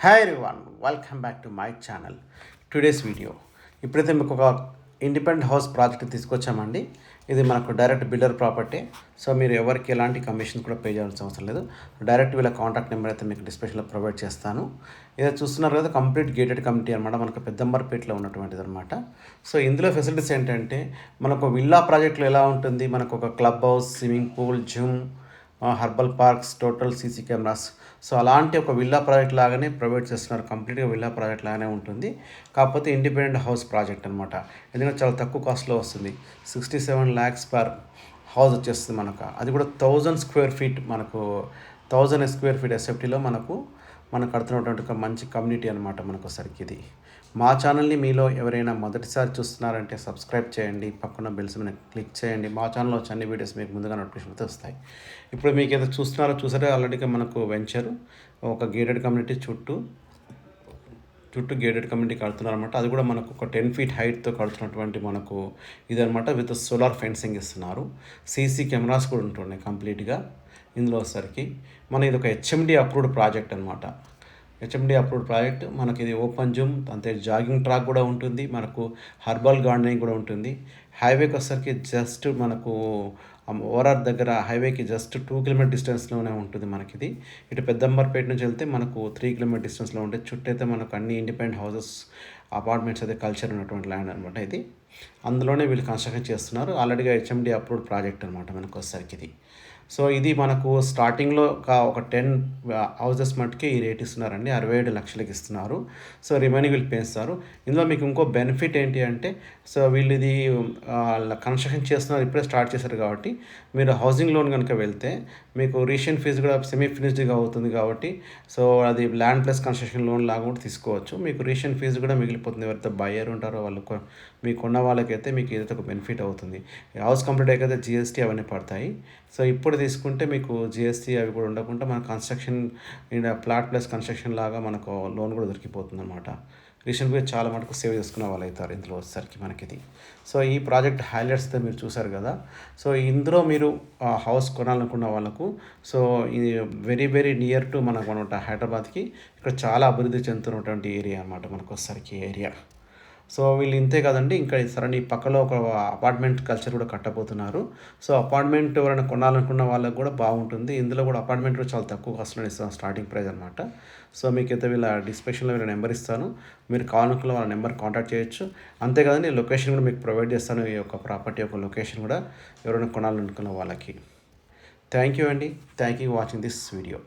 Hi everyone, welcome back to my channel. Today's video ఇప్పుడైతే మీకు ఒక ఇండిపెండెంట్ హౌస్ ప్రాజెక్ట్ తీసుకొచ్చామండి. ఇది మనకు డైరెక్ట్ బిల్డర్ ప్రాపర్టీ. సో మీరు ఎవరికి ఎలాంటి కమిషన్ కూడా పే చేయాల్సిన అవసరం లేదు. డైరెక్ట్ వీళ్ళ కాంటాక్ట్ నెంబర్ అయితే మీకు డిస్క్రిప్షన్లో ప్రొవైడ్ చేస్తాను. ఇదే చూస్తున్నారు కదా, కంప్లీట్ గేటెడ్ కమ్యూనిటీ అనమాట. మనకు పెద్దంబర్పేటలో ఉన్నటువంటిది అనమాట. సో ఇందులో ఫెసిలిటీస్ ఏంటంటే, మనకు విల్లా ప్రాజెక్టులో ఎలా ఉంటుంది, మనకు ఒక club house, swimming pool, gym, herbal parks, total CC cameras. So అలాంటి ఒక విల్లా ప్రాజెక్ట్ లాగానే ప్రొవైడ్ చేస్తున్నారు. కంప్లీట్గా విల్లా ప్రాజెక్ట్ లాగానే ఉంటుంది, కాకపోతే ఇండిపెండెంట్ హౌస్ ప్రాజెక్ట్ అనమాట. ఎందుకంటే చాలా తక్కువ కాస్ట్లో వస్తుంది. 67 lakhs పర్ హౌస్ వచ్చేస్తుంది మనకు. అది కూడా 1000 square feet, మనకు 1000 square feet ఎస్ఎఫ్టీలో మనకు కడుతున్నటువంటి ఒక మంచి కమ్యూనిటీ అనమాట. మనకు సరికి ఇది మా ఛానల్ని మీలో ఎవరైనా మొదటిసారి చూస్తున్నారంటే సబ్స్క్రైబ్ చేయండి, పక్కన బెల్స్ మీద క్లిక్ చేయండి. మా ఛానల్లో వచ్చే అన్ని వీడియోస్ మీకు ముందుగా నోటిఫికేషన్ అయితే వస్తాయి. ఇప్పుడు మీకు ఏదో చూసారే ఆల్రెడీగా మనకు వెంచరు ఒక గేటెడ్ కమ్యూనిటీ చుట్టూ గేటెడ్ కమ్యూనిటీ కడుతున్నారనమాట. అది కూడా మనకు ఒక 10 feet హైట్తో కడుతున్నటువంటి మనకు ఇదనమాట. విత్ సోలార్ ఫెన్సింగ్ ఇస్తున్నారు. సీసీ కెమెరాస్ కూడా ఉంటున్నాయి కంప్లీట్గా ఇందులో వచ్చేసరికి. మన ఇది ఒక హెచ్ఎండి అప్రూవ్డ్ ప్రాజెక్ట్ అనమాట. HMD approved project. మనకి ఇది ఓపెన్ జిమ్, అంతే జాగింగ్ ట్రాక్ కూడా ఉంటుంది, మనకు హర్బల్ గార్డెనింగ్ కూడా ఉంటుంది. హైవేకి వచ్చేసరికి జస్ట్ మనకు ఓఆర్ఆర్ దగ్గర హైవేకి జస్ట్ 2 km డిస్టెన్స్లోనే ఉంటుంది మనకి ఇది. ఇటు పెద్దంబర్పేట నుంచి వెళ్తే మనకు 3 km డిస్టెన్స్లో ఉంటుంది. చుట్టూ అయితే మనకు అన్ని ఇండిపెండెంట్ హౌసెస్, అపార్ట్మెంట్స్ అయితే కల్చర్ ఉన్నటువంటి ల్యాండ్ అనమాట ఇది. అందులోనే వీళ్ళు కన్స్ట్రక్షన్ చేస్తున్నారు. ఆల్రెడీగా హెచ్ఎండి అప్రూవ్డ్ ప్రాజెక్ట్ అనమాట మనకు వచ్చేసరికి ఇది. సో ఇది మనకు స్టార్టింగ్లో ఒక 10 హౌసెస్ మట్టుకి ఈ రేట్ ఇస్తున్నారండి. 67 లక్షలకి ఇస్తున్నారు. సో రిమైనింగ్ వీళ్ళు పెంచుతారు. ఇందులో మీకు ఇంకో బెనిఫిట్ ఏంటి అంటే, సో వీళ్ళు ఇది కన్స్ట్రక్షన్ చేస్తున్నారు, ఇప్పుడే స్టార్ట్ చేశారు కాబట్టి మీరు హౌసింగ్ లోన్ కనుక వెళ్తే మీకు రీషన్ ఫీజు కూడా సెమీ ఫినిష్డ్గా అవుతుంది కాబట్టి, సో అది ల్యాండ్ ప్లస్ కన్స్ట్రక్షన్ లోన్ లాగా కూడా తీసుకోవచ్చు. మీకు రీషన్ ఫీజు కూడా మిగిలిపోతుంది. ఎవరైతే బయ్యర్ ఉంటారో వాళ్ళు, మీకు ఉన్న వాళ్ళకైతే మీకు ఏదైతే ఒక బెనిఫిట్ అవుతుంది. హౌస్ కంప్లీట్ అయితే జిఎస్టీ అవన్నీ పడతాయి. సో ఇప్పుడు తీసుకుంటే మీకు జిఎస్టీ అవి కూడా ఉండకుండా మన కన్స్ట్రక్షన్ ప్లాట్ ప్లస్ కన్స్ట్రక్షన్ లాగా మనకు లోన్ కూడా దొరికిపోతుంది అనమాట. రీసెంట్గా చాలా మటుకు సేవ్ చేసుకునే వాళ్ళు అవుతారు ఇందులో వచ్చేసరికి మనకి ఇది. సో ఈ ప్రాజెక్ట్ హైలైట్స్తో మీరు చూసారు కదా. సో ఇందులో మీరు హౌస్ కొనాలనుకున్న వాళ్ళకు, సో ఇది వెరీ వెరీ నియర్ టు మనకు అనమాట హైదరాబాద్కి. ఇక్కడ చాలా అభివృద్ధి చెందుతున్నటువంటి ఏరియా అనమాట మనకు వచ్చేసరికి ఏరియా. సో వీళ్ళు ఇంతే కదండి, ఇంకా సరే ఈ పక్కలో ఒక అపార్ట్మెంట్ కల్చర్ కూడా కట్టబోతున్నారు. సో అపార్ట్మెంట్ ఎవరైనా కొనాలనుకున్న వాళ్ళకి కూడా బాగుంటుంది. ఇందులో కూడా అపార్ట్మెంట్ కూడా చాలా తక్కువ కాస్ట్లో ఇస్తాను, స్టార్టింగ్ ప్రైస్ అనమాట. సో మీకైతే వీళ్ళ డిస్క్రిప్షన్లో వీళ్ళ నెంబర్ ఇస్తాను, మీరు కావాలనుకున్న వాళ్ళ నెంబర్ కాంటాక్ట్ చేయొచ్చు. అంతే కదండి, లొకేషన్ కూడా మీకు ప్రొవైడ్ చేస్తాను. ఈ యొక్క ప్రాపర్టీ యొక్క లొకేషన్ కూడా ఎవరైనా కొనాలనుకున్న వాళ్ళకి. థ్యాంక్ యూ అండి. Thank you watching this video.